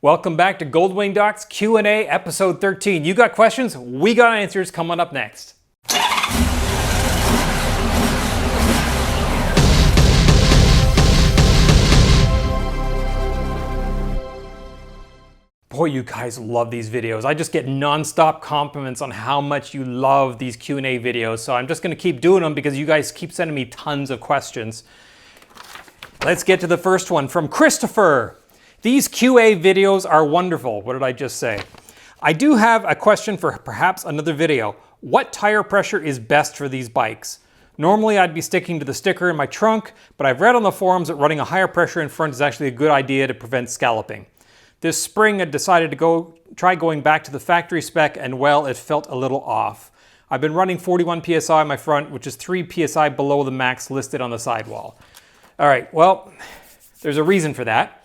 Welcome back to GoldwingDocs Q&A episode 13. You got questions? We got answers coming up next. Boy, you guys love these videos. I just get non-stop compliments on how much you love these Q&A videos. So I'm just going to keep doing them because you guys keep sending me tons of questions. Let's get to the first one from Christopher. These QA videos are wonderful. What did I just say? I do have a question for perhaps another video. What tire pressure is best for these bikes? Normally I'd be sticking to the sticker in my trunk, but I've read on the forums that running a higher pressure in front is actually a good idea to prevent scalloping. This spring I decided to try going back to the factory spec, and well, it felt a little off. I've been running 41 PSI on my front, which is 3 PSI below the max listed on the sidewall. All right, well, there's a reason for that.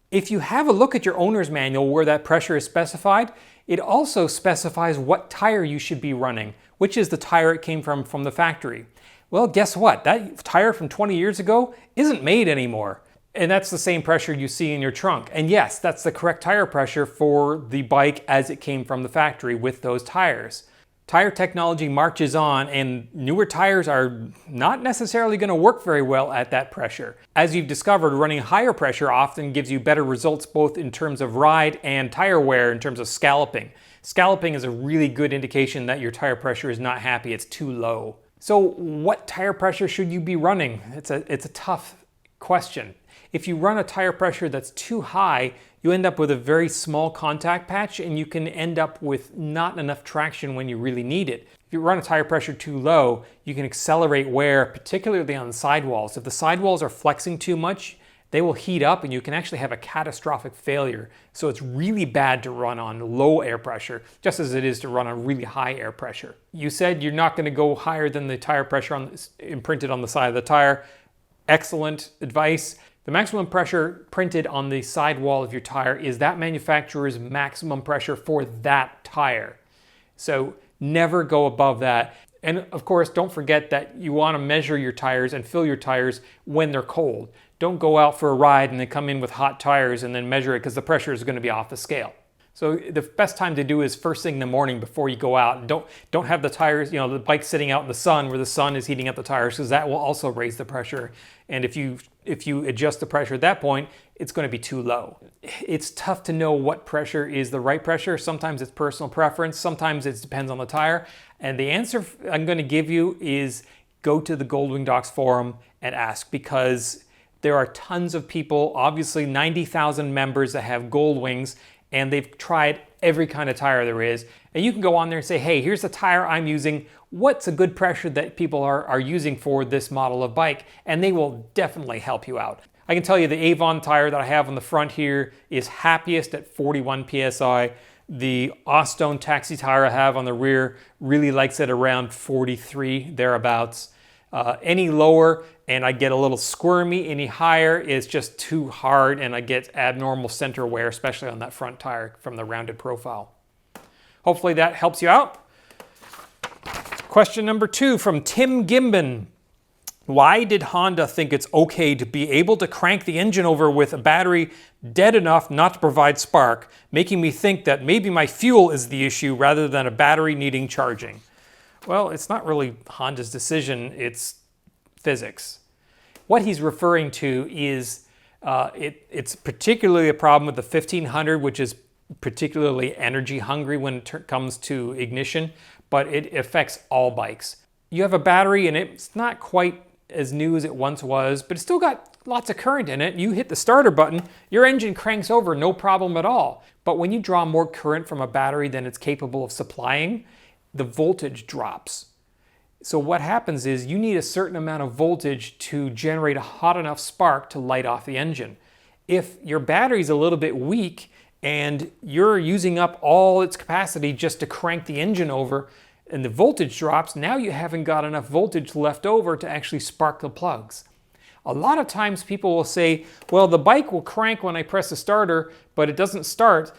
If you have a look at your owner's manual where that pressure is specified, it also specifies what tire you should be running, which is the tire it came from the factory. Well, guess what? That tire from 20 years ago isn't made anymore. And that's the same pressure you see in your trunk. And yes, that's the correct tire pressure for the bike as it came from the factory with those tires. Tire technology marches on, and newer tires are not necessarily going to work very well at that pressure. As you've discovered, running higher pressure often gives you better results both in terms of ride and tire wear in terms of scalloping. Scalloping is a really good indication that your tire pressure is not happy, it's too low. So what tire pressure should you be running? It's a tough question. If you run a tire pressure that's too high, you end up with a very small contact patch and you can end up with not enough traction when you really need it. If you run a tire pressure too low, you can accelerate wear, particularly on the sidewalls. If the sidewalls are flexing too much, they will heat up and you can actually have a catastrophic failure. So it's really bad to run on low air pressure, just as it is to run on really high air pressure. You said you're not going to go higher than the tire pressure imprinted on the side of the tire. Excellent advice. The maximum pressure printed on the sidewall of your tire is that manufacturer's maximum pressure for that tire. So never go above that. And of course, don't forget that you want to measure your tires and fill your tires when they're cold. Don't go out for a ride and then come in with hot tires and then measure it because the pressure is going to be off the scale. So the best time to do is first thing in the morning before you go out. And don't have the tires, the bike sitting out in the sun where the sun is heating up the tires, because that will also raise the pressure. And if you adjust the pressure at that point, it's going to be too low. It's tough to know what pressure is the right pressure. Sometimes it's personal preference. Sometimes it depends on the tire. And the answer I'm going to give you is go to the GoldwingDocs forum and ask, because there are tons of people, obviously 90,000 members that have Goldwings, and they've tried every kind of tire there is. And you can go on there and say, hey, here's the tire I'm using. What's a good pressure that people are using for this model of bike? And they will definitely help you out. I can tell you the Avon tire that I have on the front here is happiest at 41 PSI. The Ostone taxi tire I have on the rear really likes it around 43, thereabouts. Any lower and I get a little squirmy, any higher is just too hard and I get abnormal center wear, especially on that front tire from the rounded profile. Hopefully that helps you out. Question number 2 from Tim Gimbin. Why did Honda think it's okay to be able to crank the engine over with a battery dead enough not to provide spark, making me think that maybe my fuel is the issue rather than a battery needing charging? Well, it's not really Honda's decision, it's physics. What he's referring to is it's particularly a problem with the 1500, which is particularly energy hungry when it comes to ignition, but it affects all bikes. You have a battery and it's not quite as new as it once was, but it's still got lots of current in it. You hit the starter button, your engine cranks over, no problem at all. But when you draw more current from a battery than it's capable of supplying, the voltage drops. So what happens is you need a certain amount of voltage to generate a hot enough spark to light off the engine. If your battery's a little bit weak and you're using up all its capacity just to crank the engine over and the voltage drops, now you haven't got enough voltage left over to actually spark the plugs. A lot of times people will say, well, the bike will crank when I press the starter, but it doesn't start.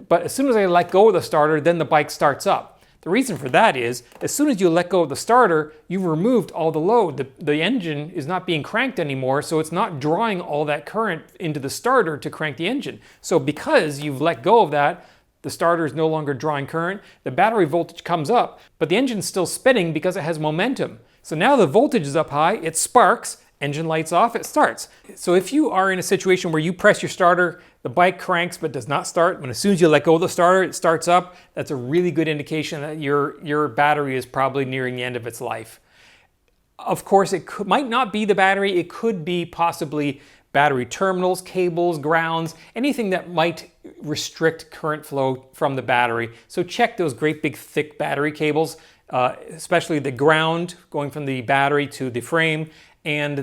But as soon as I let go of the starter, then the bike starts up. The reason for that is, as soon as you let go of the starter, you've removed all the load. The engine is not being cranked anymore, so it's not drawing all that current into the starter to crank the engine. So because you've let go of that, the starter is no longer drawing current, the battery voltage comes up, but the engine's still spinning because it has momentum. So now the voltage is up high, it sparks, engine lights off, it starts. So if you are in a situation where you press your starter, the bike cranks but does not start, when as soon as you let go of the starter, it starts up, that's a really good indication that your battery is probably nearing the end of its life. Of course, might not be the battery, it could be possibly battery terminals, cables, grounds, anything that might restrict current flow from the battery. So check those great big thick battery cables, especially the ground going from the battery to the frame, and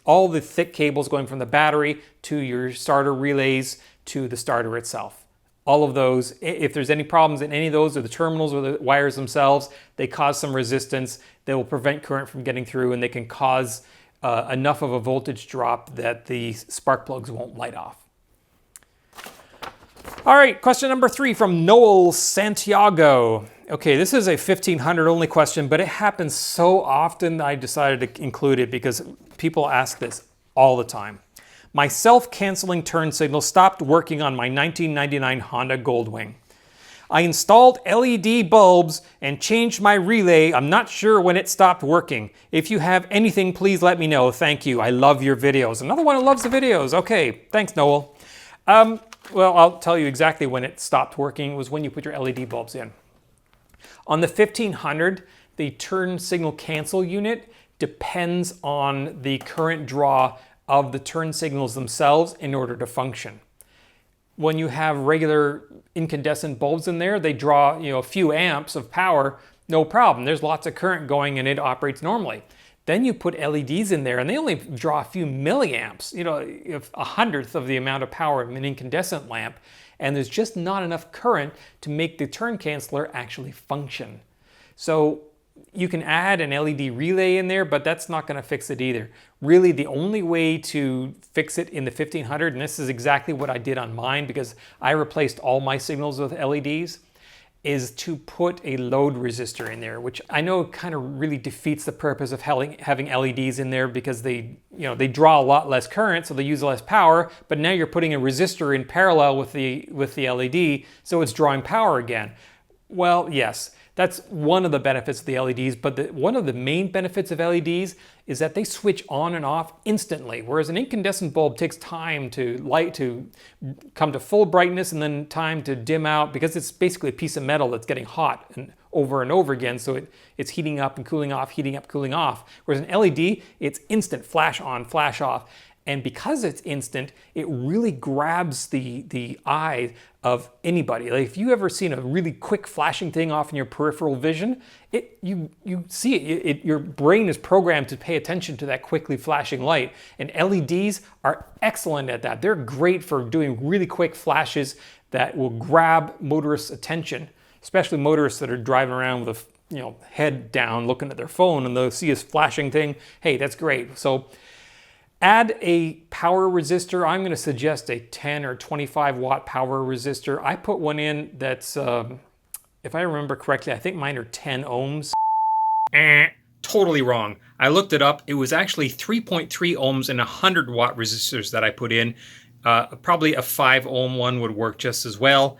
all the thick cables going from the battery to your starter relays to the starter itself. All of those, if there's any problems in any of those, or the terminals or the wires themselves, they cause some resistance. They will prevent current from getting through, and they can cause enough of a voltage drop that the spark plugs won't light off. All right, question number 3 from Noel Santiago. Okay, this is a 1500 only question, but it happens so often I decided to include it because people ask this all the time. My self-canceling turn signal stopped working on my 1999 Honda Goldwing. I installed LED bulbs and changed my relay. I'm not sure when it stopped working. If you have anything, please let me know. Thank you. I love your videos. Another one who loves the videos. Okay, thanks, Noel. Well, I'll tell you exactly when it stopped working. It was when you put your LED bulbs in. On the 1500, the turn signal cancel unit depends on the current draw of the turn signals themselves in order to function. When you have regular incandescent bulbs in there, they draw a few amps of power, no problem. There's lots of current going and it operates normally. Then you put LEDs in there and they only draw a few milliamps, a hundredth of the amount of power of an incandescent lamp, and there's just not enough current to make the turn canceller actually function. So you can add an LED relay in there, but that's not going to fix it either. Really, the only way to fix it in the 1500, and this is exactly what I did on mine because I replaced all my signals with LEDs, is to put a load resistor in there, which I know kind of really defeats the purpose of having LEDs in there because they draw a lot less current, so they use less power, but now you're putting a resistor in parallel with the LED, so it's drawing power again. Well, yes, that's one of the benefits of the LEDs, but one of the main benefits of LEDs is that they switch on and off instantly, whereas an incandescent bulb takes time to come to full brightness and then time to dim out because it's basically a piece of metal that's getting hot and over again, so it's heating up and cooling off, heating up, cooling off. Whereas an LED, it's instant, flash on, flash off. And because it's instant, it really grabs the eye of anybody. Like if you ever seen a really quick flashing thing off in your peripheral vision, you see it. Your brain is programmed to pay attention to that quickly flashing light. And LEDs are excellent at that. They're great for doing really quick flashes that will grab motorists' attention, especially motorists that are driving around with a head down looking at their phone and they'll see this flashing thing. Hey, that's great. So add a power resistor. I'm going to suggest a 10 or 25 watt power resistor. I put one in that's, if I remember correctly, I think mine are 10 ohms. Totally wrong. I looked it up. It was actually 3.3 ohms and 100 watt resistors that I put in. Probably a 5 ohm one would work just as well.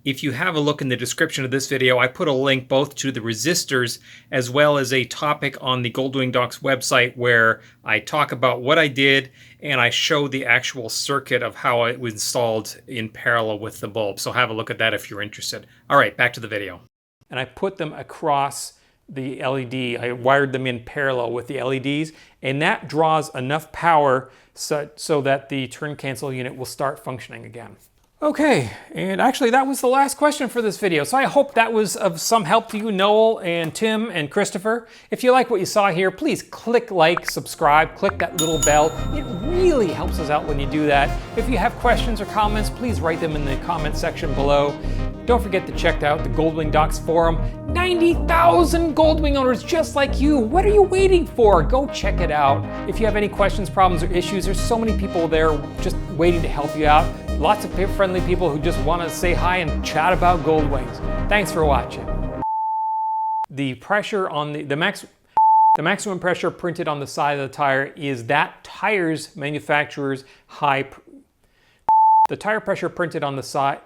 If you have a look in the description of this video, I put a link both to the resistors as well as a topic on the GoldwingDocs website where I talk about what I did and I show the actual circuit of how it was installed in parallel with the bulb. So have a look at that if you're interested. All right, back to the video. And I put them across the LED. I wired them in parallel with the LEDs, and that draws enough power so that the turn cancel unit will start functioning again. Okay, and actually that was the last question for this video, so I hope that was of some help to you, Noel and Tim and Christopher. If you like what you saw here, please click like, subscribe, click that little bell. It really helps us out when you do that. If you have questions or comments, please write them in the comment section below. Don't forget to check out the GoldwingDocs forum. 90,000 Goldwing owners just like you. What are you waiting for? Go check it out. If you have any questions, problems, or issues, there's so many people there just waiting to help you out. Lots of friendly people who just want to say hi and chat about Goldwings. Thanks for watching. the pressure on the maximum pressure printed on the side of the tire is that tire's manufacturer's the tire pressure printed on the side.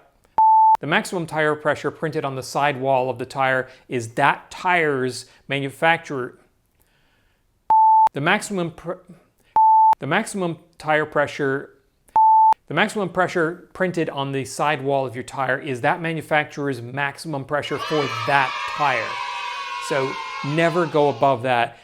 The maximum tire pressure printed on the side wall of the tire is that tire's manufacturer. The maximum tire pressure. The maximum pressure printed on the side wall of your tire is that manufacturer's maximum pressure for that tire. So never go above that.